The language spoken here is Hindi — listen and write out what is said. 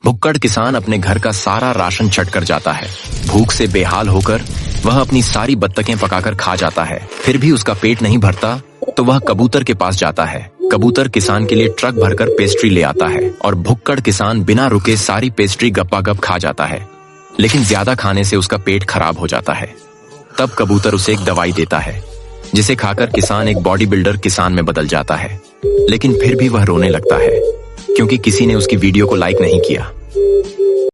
भुक्कड़ किसान अपने घर का सारा राशन चट कर जाता है। भूख से बेहाल होकर वह अपनी सारी बत्तखें पकाकर खा जाता है। फिर भी उसका पेट नहीं भरता तो वह कबूतर के पास जाता है। कबूतर किसान के लिए ट्रक भरकर पेस्ट्री ले आता है और भुक्कड़ किसान बिना रुके सारी पेस्ट्री गप्पा-गप खा जाता है। लेकिन ज्यादा खाने से उसका पेट खराब हो जाता है। तब कबूतर उसे एक दवाई देता है जिसे खाकर किसान एक बॉडी बिल्डर किसान में बदल जाता है। लेकिन फिर भी वह रोने लगता है क्योंकि किसी ने उसकी वीडियो को लाइक नहीं किया।